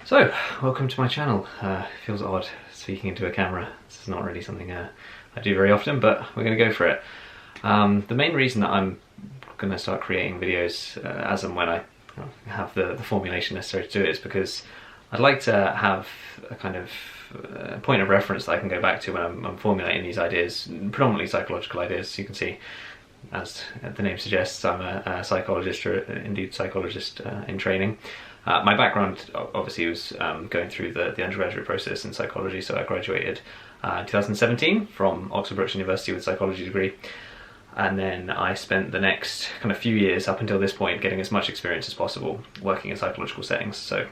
So, welcome to my channel. Feels odd speaking into a camera. This is not really something I do very often, but we're going to go for it. The main reason that I'm going to start creating videos as and when I have the formulation necessary to do it is because I'd like to have a kind of point of reference that I can go back to when I'm formulating these ideas, predominantly psychological ideas. You can see, as the name suggests, I'm a psychologist, or indeed psychologist in training. My background obviously was going through the undergraduate process in psychology, so I graduated in 2017 from Oxford Brookes University with a psychology degree, and then I spent the next kind of few years up until this point getting as much experience as possible working in psychological settings. So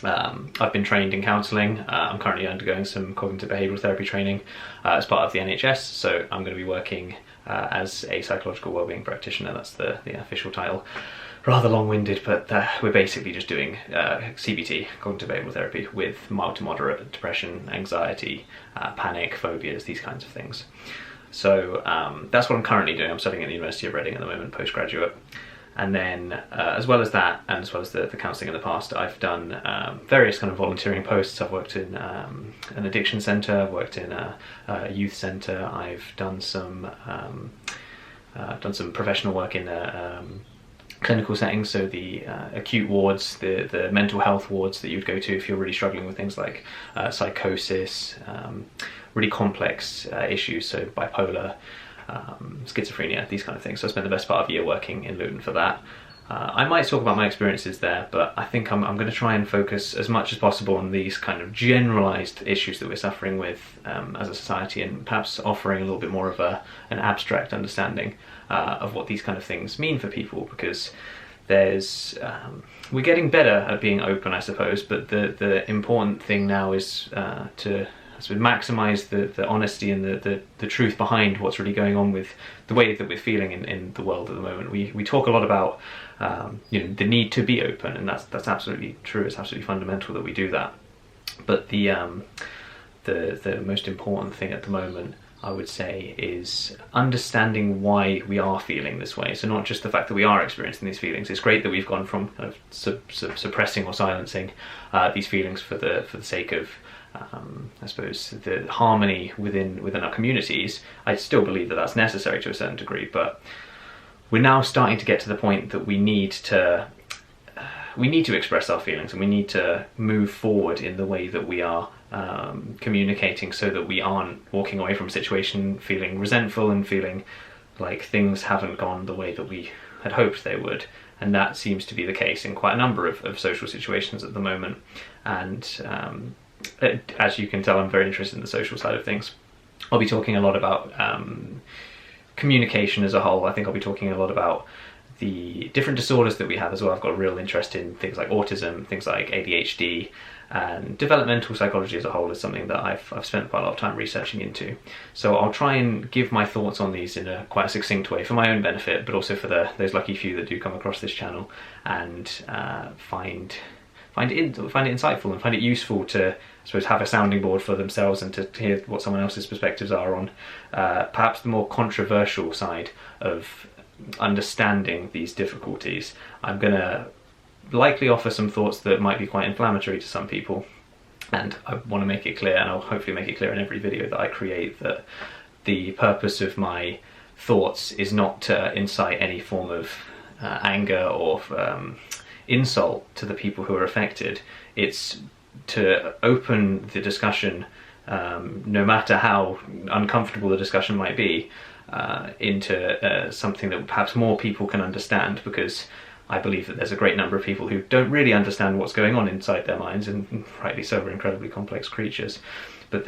I've been trained in counselling. I'm currently undergoing some cognitive behavioural therapy training as part of the NHS, so I'm going to be working as a psychological wellbeing practitioner. That's the official title. Rather long-winded, but we're basically just doing CBT, cognitive behavioural therapy, with mild to moderate depression, anxiety, panic, phobias, these kinds of things. So that's what I'm currently doing. I'm studying at the University of Reading at the moment, postgraduate. And then, as well as that, and as well as the counselling in the past, I've done various kind of volunteering posts. I've worked in an addiction centre, I've worked in a youth centre, I've done some professional work in clinical settings, so the acute wards, the mental health wards that you'd go to if you're really struggling with things like psychosis, really complex issues, so bipolar, schizophrenia, these kind of things. So I spent the best part of a year working in Luton for that. I might talk about my experiences there, but I think I'm going to try and focus as much as possible on these kind of generalised issues that we're suffering with as a society, and perhaps offering a little bit more of an abstract understanding of what these kind of things mean for people, because there's we're getting better at being open, I suppose, but the important thing now is to maximise the honesty and the truth behind what's really going on with the way that we're feeling in the world at the moment. We talk a lot about the need to be open, and that's absolutely true. It's absolutely fundamental that we do that. But the most important thing at the moment, I would say, is understanding why we are feeling this way. So not just the fact that we are experiencing these feelings. It's great that we've gone from kind of suppressing or silencing these feelings for the sake of I suppose the harmony within our communities. I still believe that that's necessary to a certain degree, but we're now starting to get to the point that we need to express our feelings, and we need to move forward in the way that we are communicating, so that we aren't walking away from a situation feeling resentful and feeling like things haven't gone the way that we had hoped they would. And that seems to be the case in quite a number of social situations at the moment. And as you can tell, I'm very interested in the social side of things. I'll be talking a lot about communication as a whole. I think I'll be talking a lot about the different disorders that we have as well. I've got a real interest in things like autism, things like ADHD, and developmental psychology as a whole is something that I've spent quite a lot of time researching into. So I'll try and give my thoughts on these in a quite succinct way for my own benefit, but also for those lucky few that do come across this channel and find it insightful and find it useful to, I suppose, have a sounding board for themselves and to hear what someone else's perspectives are on perhaps the more controversial side of understanding these difficulties. I'm going to likely offer some thoughts that might be quite inflammatory to some people, and I want to make it clear, and I'll hopefully make it clear in every video that I create, that the purpose of my thoughts is not to incite any form of anger or insult to the people who are affected. It's to open the discussion, no matter how uncomfortable the discussion might be, into something that perhaps more people can understand, because I believe that there's a great number of people who don't really understand what's going on inside their minds, and rightly so, we're incredibly complex creatures. But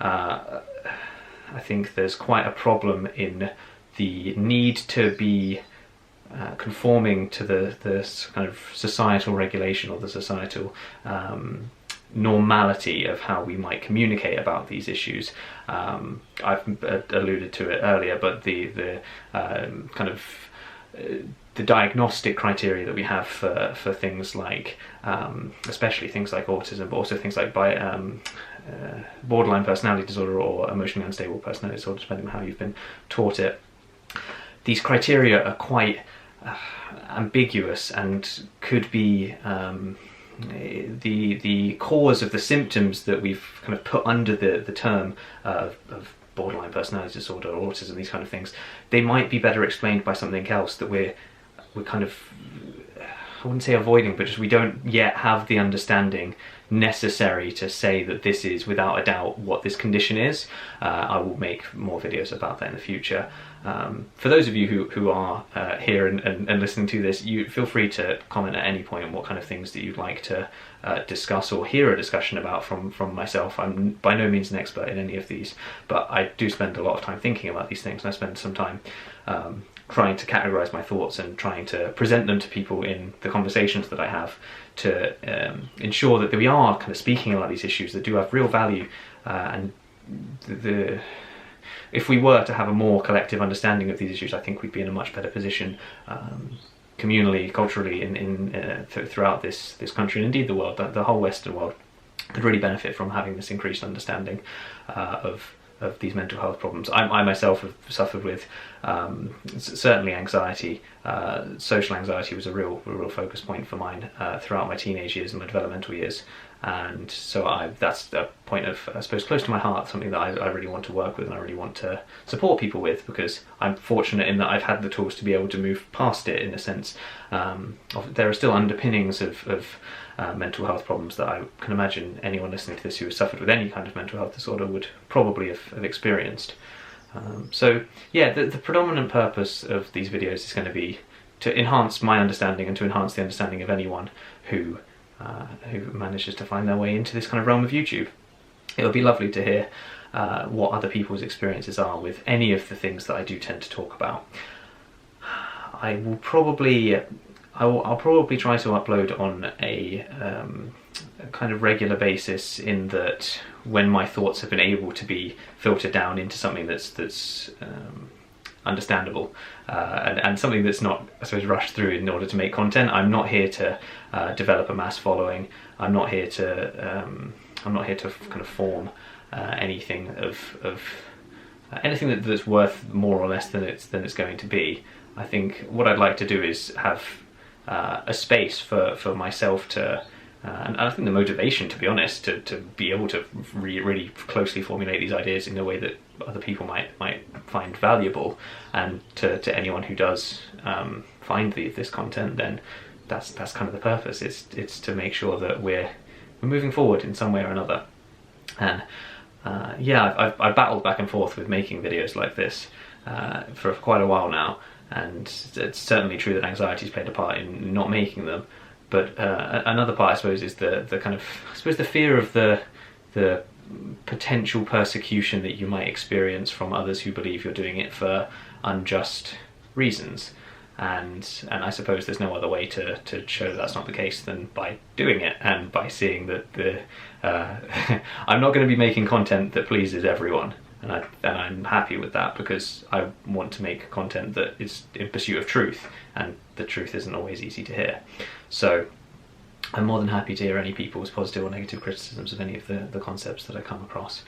I think there's quite a problem in the need to be conforming to the kind of societal regulation or the societal normality of how we might communicate about these issues. I've alluded to it earlier, but the kind of the diagnostic criteria that we have for things like, especially things like autism, but also things like borderline personality disorder or emotionally unstable personality disorder, depending on how you've been taught it. These criteria are quite ambiguous and could be the cause of the symptoms that we've kind of put under the term of borderline personality disorder or autism, these kind of things, they might be better explained by something else that we're kind of, I wouldn't say avoiding, but just we don't yet have the understanding necessary to say that this is without a doubt what this condition is. I will make more videos about that in the future. For those of you who are here and listening to this, you feel free to comment at any point on what kind of things that you'd like to discuss or hear a discussion about from myself. I'm by no means an expert in any of these, but I do spend a lot of time thinking about these things, and I spend some time trying to categorize my thoughts and trying to present them to people in the conversations that I have to ensure that we are kind of speaking about these issues that do have real value, and if we were to have a more collective understanding of these issues, I think we'd be in a much better position communally, culturally, throughout this country, and indeed the world. The whole Western world could really benefit from having this increased understanding of these mental health problems. I myself have suffered with certainly anxiety. Social anxiety was a real focus point for mine throughout my teenage years and my developmental years, and so that's a point of, I suppose, close to my heart, something that I really want to work with and I really want to support people with, because I'm fortunate in that I've had the tools to be able to move past it, in a sense. There are still underpinnings of mental health problems that I can imagine anyone listening to this who has suffered with any kind of mental health disorder would probably have experienced. So yeah, the predominant purpose of these videos is going to be to enhance my understanding and to enhance the understanding of anyone who manages to find their way into this kind of realm of YouTube. It would be lovely to hear what other people's experiences are with any of the things that I do tend to talk about. I'll probably try to upload on a kind of regular basis, in that when my thoughts have been able to be filtered down into something that's understandable and something that's not, I suppose, rushed through in order to make content. I'm not here to develop a mass following. I'm not here to kind of form anything of anything that's worth more or less than it's going to be. I think what I'd like to do is have a space for myself to, and I think the motivation, to be honest, to be able to really closely formulate these ideas in a way that other people might find valuable, and to anyone who does find this content, then that's kind of the purpose. It's to make sure that we're moving forward in some way or another. And yeah, I've battled back and forth with making videos like this for quite a while now, and it's certainly true that anxiety's played a part in not making them. But another part, I suppose, is the kind of, I suppose, the fear of the potential persecution that you might experience from others who believe you're doing it for unjust reasons. And I suppose there's no other way to show that that's not the case than by doing it, and by seeing that I'm not going to be making content that pleases everyone. And I'm happy with that, because I want to make content that is in pursuit of truth, and the truth isn't always easy to hear. So I'm more than happy to hear any people's positive or negative criticisms of any of the concepts that I come across.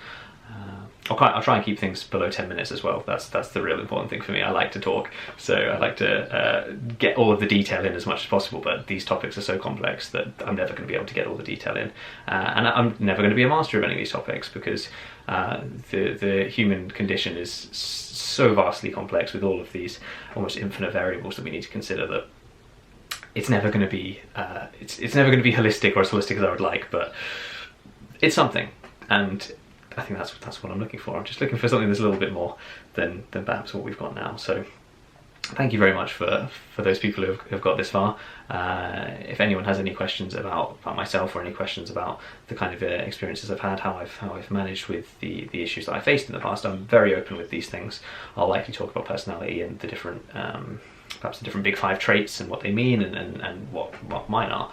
I'll try and keep things below 10 minutes as well. That's the real important thing for me. I like to talk, so I like to get all of the detail in as much as possible, but these topics are so complex that I'm never going to be able to get all the detail in, and I'm never going to be a master of any of these topics, because the human condition is so vastly complex, with all of these almost infinite variables that we need to consider, that it's never going to be it's never going to be holistic, or as holistic as I would like, but it's something. And I think that's what I'm looking for. I'm just looking for something that's a little bit more than perhaps what we've got now. So thank you very much for those people who have got this far. If anyone has any questions about myself, or any questions about the kind of experiences I've had, how I've managed with the issues that I faced in the past, I'm very open with these things. I'll likely talk about personality and the different perhaps the different big 5 traits and what they mean, and what mine are.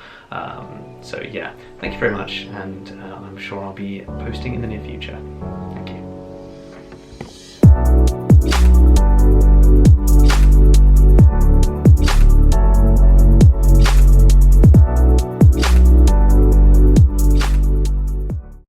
So yeah, thank you very much, and I'm sure I'll be posting in the near future.